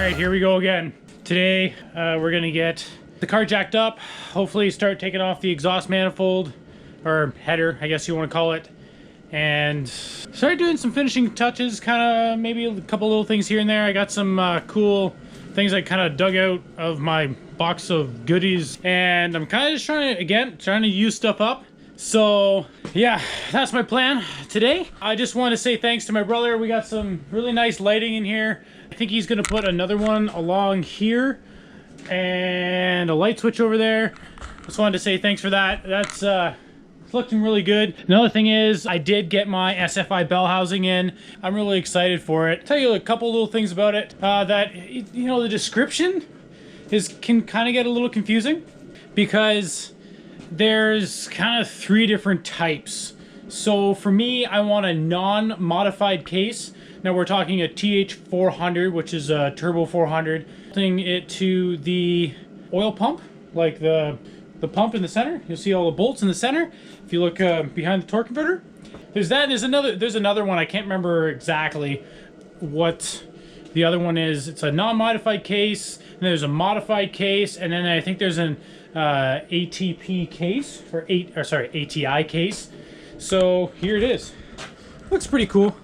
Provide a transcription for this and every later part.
right, here we go again. Today, we're gonna get the car jacked up, hopefully start taking off the exhaust manifold, or header, I guess you want to call it, and start doing some finishing touches, kind of maybe a couple little things here and there. I got some cool things I kind of dug out of my box of goodies, and I'm kind of just trying to use stuff up. So yeah, that's my plan today. I just want to say thanks to my brother. We got some really nice lighting in here. I think he's gonna put another one along here and a light switch over there. Just wanted to say thanks for that. That's it's looking really good. Another thing is I did get my SFI bell housing in. I'm really excited for it. I'll tell you a couple little things about it. You know, the description can kind of get a little confusing because there's kind of 3 different types. So for me, I want a non-modified case. Now we're talking a TH400, which is a turbo 400. Putting it to the oil pump, like the pump in the center. You'll see all the bolts in the center. If you look behind the torque converter, there's that. There's another one. I can't remember exactly what the other one is. It's a non-modified case, and there's a modified case, and then I think there's an ATP case, or ATI case. So here it is. Looks pretty cool.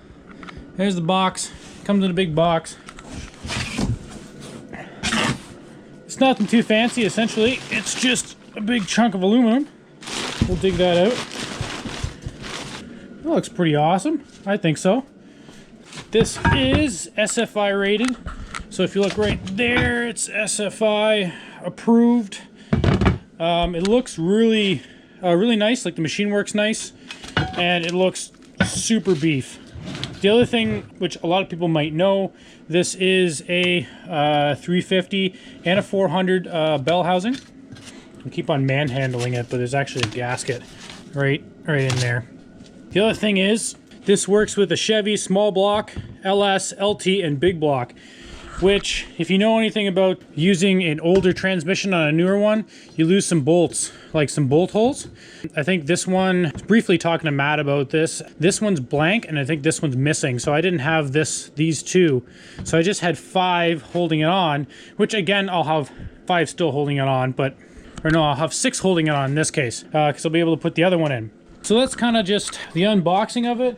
There's the box. Comes in a big box. It's nothing too fancy. Essentially, it's just a big chunk of aluminum. We'll dig that out. That looks pretty awesome. I think so. This is SFI rated. So if you look right there, it's SFI approved. It looks really nice. Like the machine works nice, and it looks super beef. The other thing, which a lot of people might know, this is a 350 and a 400 bell housing. I keep on manhandling it, but there's actually a gasket right in there. The other thing is, this works with a Chevy small block, LS, LT, and big block, which, if you know anything about using an older transmission on a newer one, you lose some bolts, like some bolt holes. I think this one, briefly talking to Matt about this one's blank, and I think this one's missing. So I didn't have these two. So I just had 5 holding it on, which again, I'll have 5 still holding it on, I'll have 6 holding it on in this case, because I'll be able to put the other one in. So that's kind of just the unboxing of it.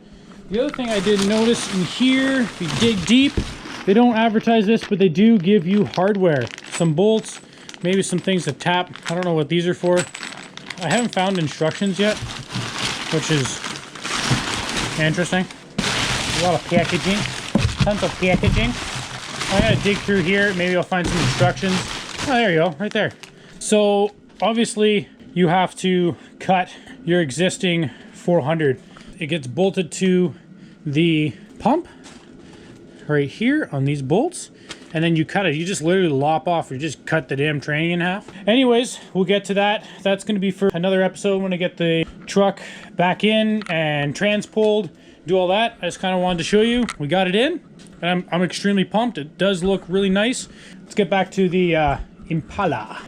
The other thing I did notice in here, if you dig deep, they don't advertise this, but they do give you hardware. Some bolts, maybe some things to tap. I don't know what these are for. I haven't found instructions yet, which is interesting. A lot of packaging, tons of packaging. I gotta dig through here. Maybe I'll find some instructions. Oh, there you go, right there. So obviously you have to cut your existing 400. It gets bolted to the pump right here on these bolts, and then you cut it. You just literally lop off, or just cut the damn tranny in half. Anyways, we'll get to that. That's going to be for another episode when I get the truck back in and transpoled, do all that. I just kind of wanted to show you. We got it in, and I'm extremely pumped. It does look really nice. Let's get back to the Impala.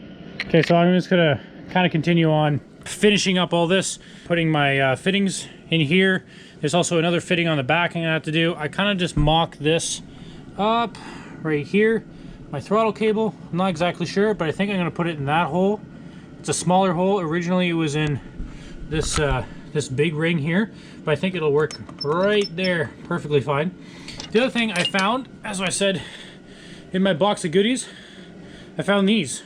Okay, so I'm just going to kind of continue on finishing up all this, putting my fittings in here. There's also another fitting on the back I'm gonna have to do. I kind of just mock this up right here. My throttle cable, I'm not exactly sure, but I think I'm gonna put it in that hole. It's a smaller hole. Originally it was in this this big ring here, but I think it'll work right there perfectly fine. The other thing I found, as I said, in my box of goodies, I found these.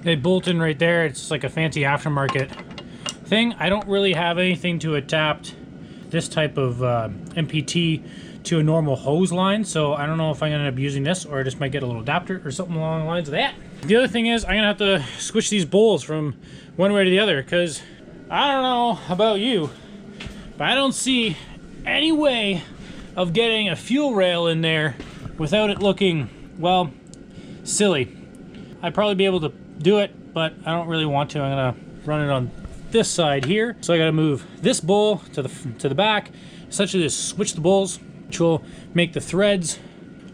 They bolt in right there. It's like a fancy aftermarket thing. I don't really have anything to adapt this type of MPT to a normal hose line, so I don't know if I'm gonna end up using this, or I just might get a little adapter or something along the lines of that. The other thing is I'm gonna have to switch these bowls from one way to the other, because I don't know about you, but I don't see any way of getting a fuel rail in there without it looking, well, silly. I'd probably be able to do it, but I don't really want to. I'm gonna run it on this side here, so I got to move this bowl to the back, essentially just switch the bowls, which will make the threads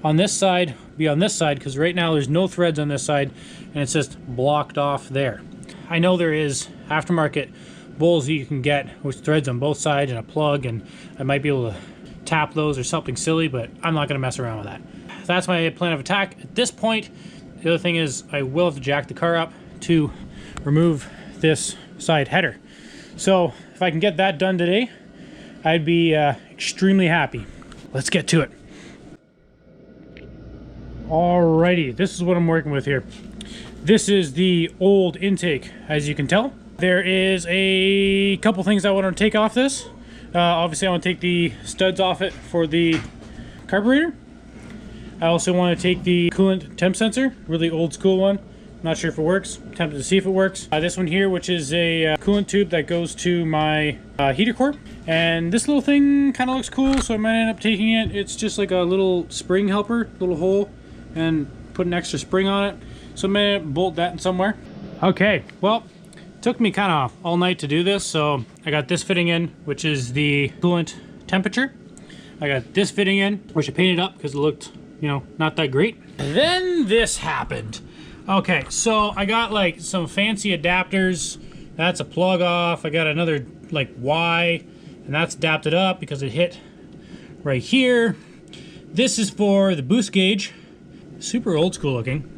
on this side be on this side, because right now there's no threads on this side and it's just blocked off there. I know there is aftermarket bowls that you can get with threads on both sides and a plug, and I might be able to tap those or something silly, but I'm not going to mess around with that. that's my plan of attack. At this point, the other thing is I will have to jack the car up to remove this side header. So if I can get that done today, I'd be extremely happy. Let's get to it. Alrighty, this is what I'm working with here. This is the old intake, as you can tell. There is a couple things I want to take off this. Obviously I want to take the studs off it for the carburetor. I also want to take the coolant temp sensor, really old school one. Not sure if it works, tempted to see if it works. This one here, which is a coolant tube that goes to my heater core. And this little thing kind of looks cool, so I might end up taking it. It's just like a little spring helper, little hole, and put an extra spring on it. So I might bolt that in somewhere. Okay, well, took me kind of all night to do this, so I got this fitting in, which is the coolant temperature. I got this fitting in, which I painted up because it looked, you know, not that great. Then this happened. Okay, so I got like some fancy adapters. That's a plug off. I got another like Y, and that's adapted up because it hit right here. This is for the boost gauge. Super old school looking.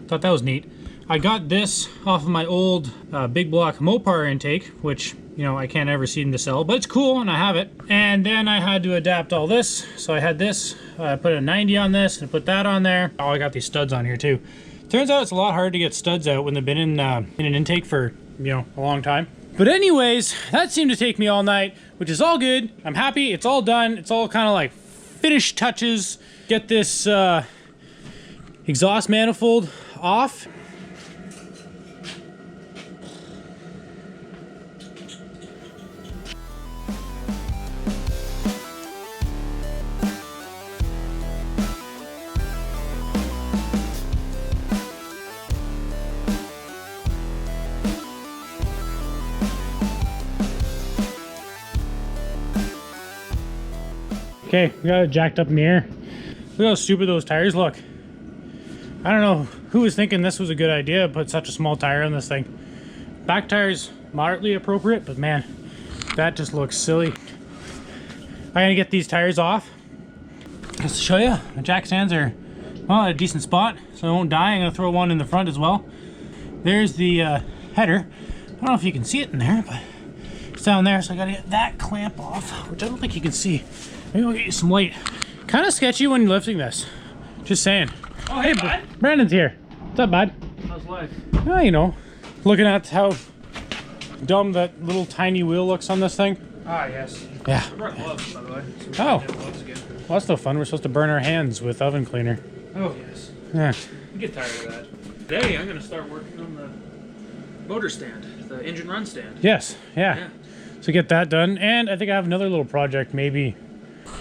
Thought that was neat. I got this off of my old big block Mopar intake, which, you know, I can't ever seem to sell, but it's cool and I have it. And then I had to adapt all this. So I had this, I put a 90 on this and put that on there. Oh, I got these studs on here too. Turns out it's a lot harder to get studs out when they've been in an intake for, you know, a long time. But anyways, that seemed to take me all night, which is all good. I'm happy, it's all done. It's all kind of like finished touches. Get this exhaust manifold off. Okay, we got it jacked up in the air. Look how stupid those tires look. I don't know who was thinking this was a good idea to put such a small tire on this thing. Back tire's moderately appropriate, but man, that just looks silly. I'm gonna get these tires off. Just to show you, the jack stands are, well, at a decent spot, so I won't die. I'm gonna throw one in the front as well. There's the header. I don't know if you can see it in there, but it's down there, so I gotta get that clamp off, which I don't think you can see. Maybe I'll get you some light. Kind of sketchy when you're lifting this. Just saying. Oh, hey, bud. Brandon's here. What's up, bud? How's life? Well, you know, looking at how dumb that little tiny wheel looks on this thing. Ah, yes. Yeah. I brought gloves, by the way. So Oh. gloves again. Well, that's no fun. We're supposed to burn our hands with oven cleaner. Oh, yes. Yeah. I get tired of that. Today, I'm going to start working on the motor stand, the engine run stand. Yes. Yeah. So get that done. And I think I have another little project, maybe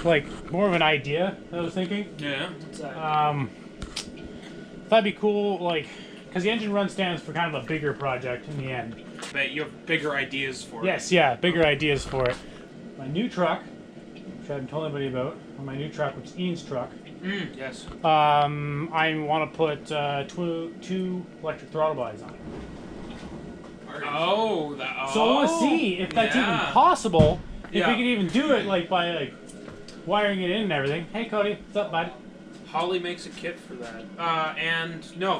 like more of an idea that I was thinking. Yeah. What's that? That'd be cool, like, because the engine run stands for kind of a bigger project in the end. But you have bigger ideas for it. Yes, yeah, bigger ideas for it. My new truck, which I haven't told anybody about, my new truck, which is Ian's truck. Yes. I want to put two electric throttle bodies on it. Oh, So I want to see if that's even possible. If we can even do it, like, by like wiring it in and everything. Hey, Cody, what's up, bud? Holly makes a kit for that. And no,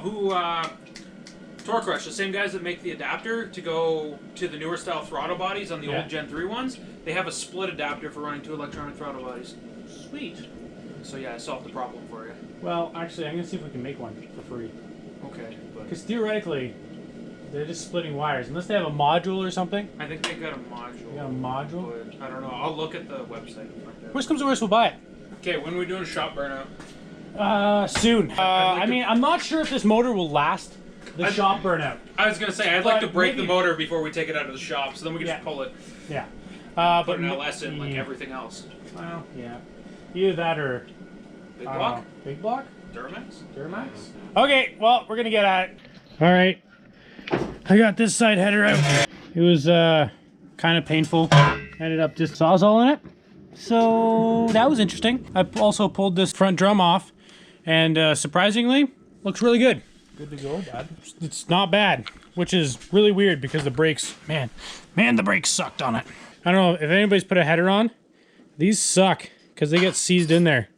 Torque Rush, the same guys that make the adapter to go to the newer style throttle bodies on the old Gen 3 ones, they have a split adapter for running two electronic throttle bodies. Sweet. So yeah, I solved the problem for you. Well, actually, I'm gonna see if we can make one for free. Okay, but Because theoretically, they're just splitting wires, unless they have a module or something. I think they got a module. You got a module? But I don't know. I'll look at the website and find out. Worst comes to worst, we'll buy it. Okay, when are we doing a shop burnout? Soon. I mean, I'm not sure if this motor will last the shop burnout. I was gonna say I'd like to But break maybe- the motor before we take it out of the shop, so then we can Yeah. just pull it, Yeah. put an LS in like everything else. Well, yeah. Either that or Big block, big block? Duramax. Duramax? Okay, well, we're gonna get at it. All right. I got this side header out. It was kind of painful. Ended up just sawzalling it. So that was interesting. I also pulled this front drum off, and surprisingly, looks really good. Good to go, bud. It's not bad, which is really weird because the brakes, man, the brakes sucked on it. I don't know if anybody's put a header on. These suck because they get seized in there.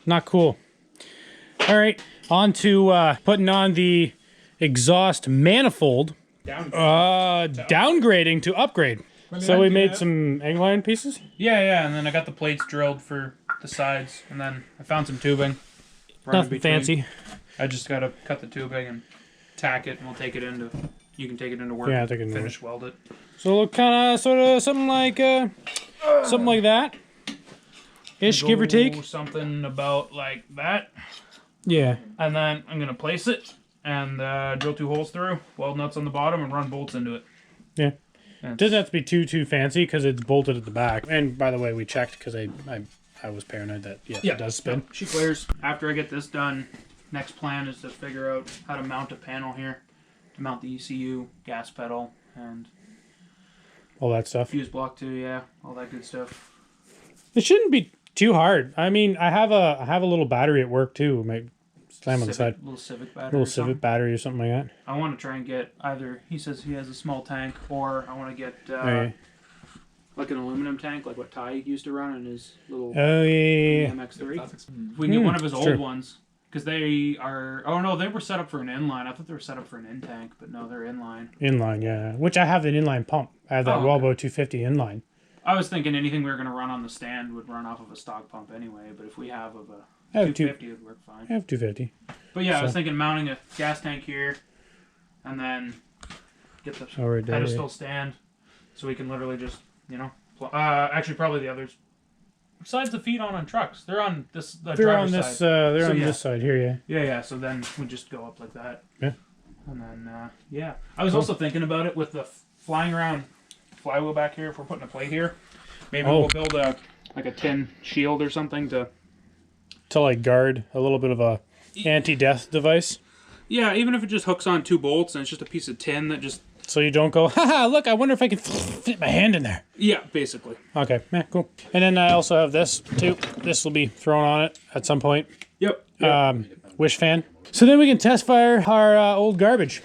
Not cool. All right, on to putting on the exhaust manifold. Downgrading to upgrade. So we made some egg line pieces? Yeah, and then I got the plates drilled for the sides, and then I found some tubing. Nothing fancy. I just gotta cut the tubing and tack it, and we'll take it into. You can take it into work. Yeah, and take it into finish weld it. So look, kind of, sort of, something like that, ish, give or take. Something about like that. Yeah. And then I'm gonna place it and drill 2 holes through, weld nuts on the bottom, and run bolts into it. Yeah. Doesn't have to be too fancy because it's bolted at the back. And by the way, we checked because I was paranoid that it does spin. She clears. After I get this done, next plan is to figure out how to mount a panel here, to mount the ECU, gas pedal, and all that stuff. Fuse block too. Yeah, all that good stuff. It shouldn't be too hard. I mean, I have a little battery at work too. My slam on the side. Little Civic battery. Little Civic battery or something like that. I want to try and get either. He says he has a small tank, or I want to get like an aluminum tank, like what Ty used to run in his little MX-3. We can get one of his old ones, because they are. Oh no, they were set up for an inline. I thought they were set up for an in tank, but no, they're inline. Inline, yeah. Which I have an inline pump. I have that Walbo 250 inline. I was thinking anything we were going to run on the stand would run off of a stock pump anyway, but if we have a 250, it would work fine. I have 250. But yeah, I was thinking mounting a gas tank here, and then get the pedestal stand, so we can literally just, actually probably the others. Besides the feet on trucks, they're on this. They're on this. They're on this side here, yeah. Yeah. So then we just go up like that. Yeah. And then I was also thinking about it with the flying around flywheel back here. If we're putting a plate here, maybe we'll build a tin shield or something to like guard a little bit of a anti-death device. Yeah, even if it just hooks on 2 bolts and it's just a piece of tin that just. So you don't go, haha, look, I wonder if I can fit my hand in there. Yeah, basically. Okay, yeah, cool. And then I also have this, too. This will be thrown on it at some point. Yep. Wish fan. So then we can test fire our old garbage.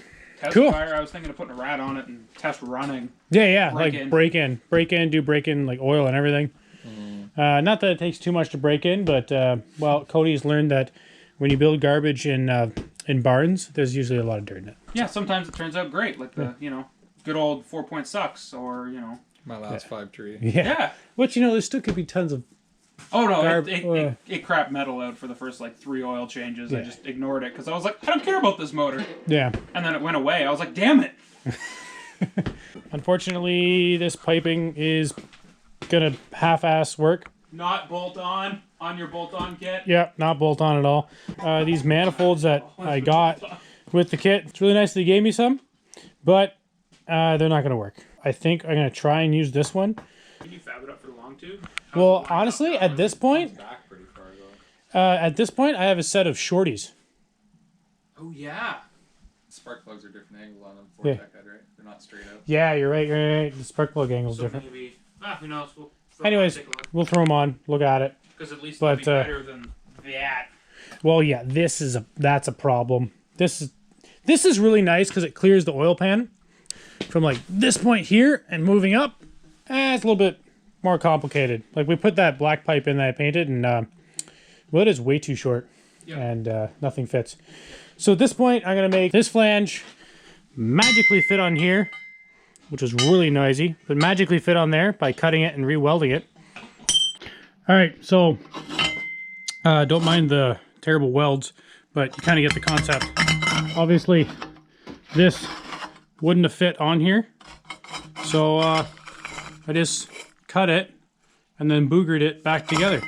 Cool. Fire, I was thinking of putting a rat on it and test running. Yeah, break in, do break in, like oil and everything. Not that it takes too much to break in, but, Cody's learned that when you build garbage in barns, there's usually a lot of dirt in it. Yeah, sometimes it turns out great, like the, good old 4-point sucks, or, My last 5 tree. Yeah. Which, there still could be tons of... Oh, no, it crapped metal out for the first, 3 oil changes. Yeah. I just ignored it, because I was like, I don't care about this motor. Yeah. And then it went away. I was like, damn it. Unfortunately, this piping is gonna half-ass work. Not bolt-on your bolt-on kit? Yeah, not bolt-on at all. These manifolds that I got with the kit, it's really nice they gave me some, but they're not gonna work. I think I'm gonna try and use this one. Can you fab it up for the long tube? Well, honestly, at this point, I have a set of shorties. Oh, yeah. Spark plugs are different angles on them for that head, right? They're not straight up. Yeah, you're right. The spark plug angle's different. Maybe, who knows? Anyways, we'll throw them on, look at it. Because at least it'll be better than that. Well, yeah, that's a problem. This is really nice because it clears the oil pan from this point here and moving up. It's a little bit more complicated. We put that black pipe in that I painted, and it is way too short, and nothing fits. So at this point, I'm gonna make this flange magically fit on here, which was really noisy, but magically fit on there by cutting it and re-welding it. All right, so don't mind the terrible welds, but you kind of get the concept. Obviously, this wouldn't have fit on here, so I just cut it and then boogered it back together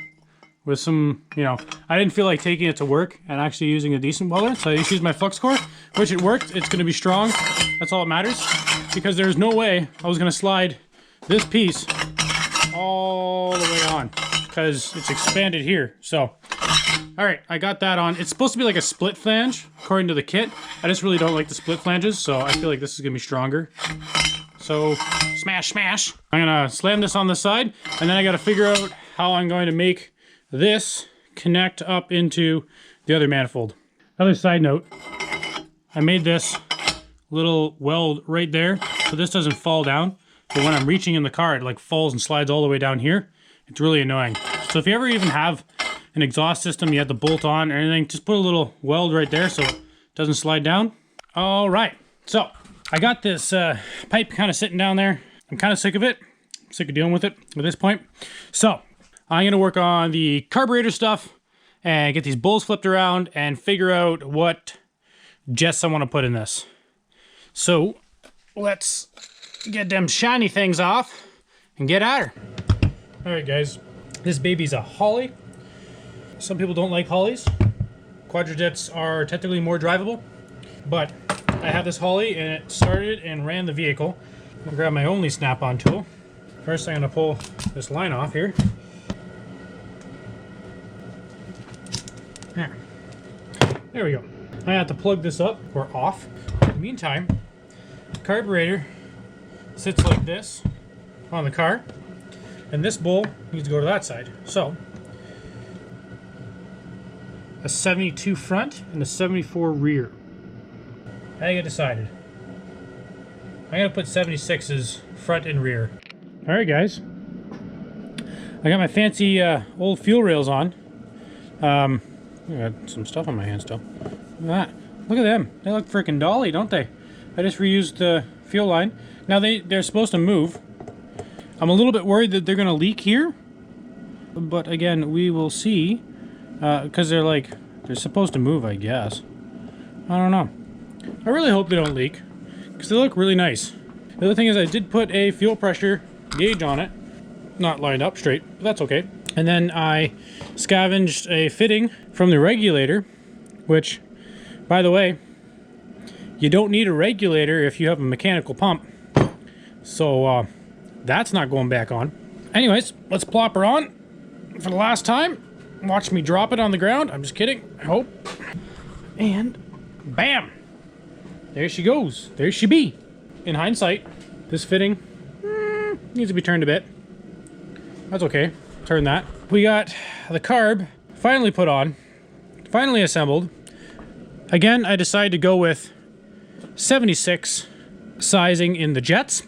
with some, I didn't feel like taking it to work and actually using a decent welder, so I just used my flux core, which it worked. It's going to be strong. That's all that matters, because there's no way I was going to slide this piece all the way on, because it's expanded here. So, all right, I got that on. It's supposed to be like a split flange, according to the kit. I just really don't like the split flanges, so I feel like this is going to be stronger. So, smash, smash. I'm going to slam this on the side, and then I got to figure out how I'm going to make this connect up into the other manifold. Another side note, I made this little weld right there, so this doesn't fall down. But when I'm reaching in the car, it falls and slides all the way down here. It's really annoying. So if you ever even have an exhaust system you have to bolt on or anything, just put a little weld right there so it doesn't slide down. All right, so I got this pipe kind of sitting down there. I'm kind of sick of it. I'm sick of dealing with it at this point. So I'm gonna work on the carburetor stuff and get these bulls flipped around and figure out what jets I want to put in this. So let's get them shiny things off and get at her. All right, guys, this baby's a Holly. Some people don't like Hollies. Quadrajets are technically more drivable, but I have this Holly and it started and ran the vehicle. I'm gonna grab my only snap-on tool. First, I'm gonna pull this line off here. There we go. I have to plug this up or off. In the meantime, the carburetor sits like this on the car, and this bowl needs to go to that side. So, a 72 front and a 74 rear. I think I decided. I'm gonna put 76s front and rear. All right, guys. I got my fancy old fuel rails on. I got some stuff on my hand still. Look at that. Look at them. They look freaking dolly, don't they? I just reused the fuel line. Now they're supposed to move. I'm a little bit worried that they're gonna leak here, but again, we will see. Because they're supposed to move, I guess. I don't know. I really hope they don't leak, because they look really nice. The other thing is I did put a fuel pressure gauge on it. Not lined up straight, but that's okay. And then I scavenged a fitting from the regulator, which, by the way, you don't need a regulator if you have a mechanical pump. So that's not going back on. Anyways, let's plop her on for the last time. Watch me drop it on the ground. I'm just kidding. I hope. And bam! There she goes. There she be. In hindsight, this fitting needs to be turned a bit. That's okay. Turn that. We got the carb finally put on, finally assembled. Again, I decided to go with 76 sizing in the jets,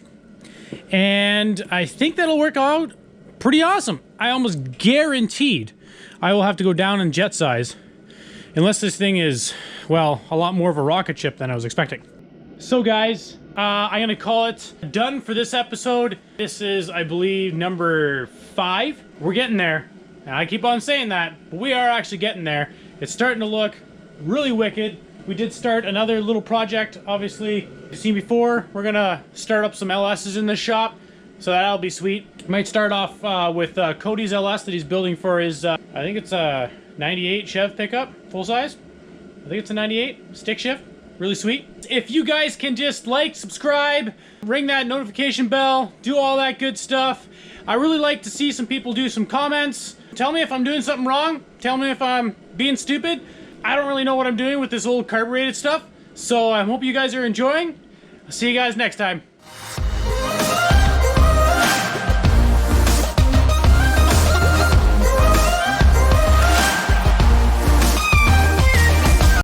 and I think that'll work out pretty awesome. I almost guaranteed I will have to go down in jet size, unless this thing is, well, a lot more of a rocket ship than I was expecting. So guys, I'm gonna call it done for this episode. This is, I believe, number 5. We're getting there, and I keep on saying that, but we are actually getting there. It's starting to look really wicked. We did start another little project, obviously. You've seen before, we're gonna start up some LS's in this shop, so that'll be sweet. Might start off with Cody's LS that he's building for his, I think it's a 98 Chev pickup, full size. I think it's a 98 stick shift. Really sweet. If you guys can just like, subscribe, ring that notification bell, do all that good stuff. I really like to see some people do some comments. Tell me if I'm doing something wrong. Tell me if I'm being stupid. I don't really know what I'm doing with this old carbureted stuff. So I hope you guys are enjoying. I'll see you guys next time.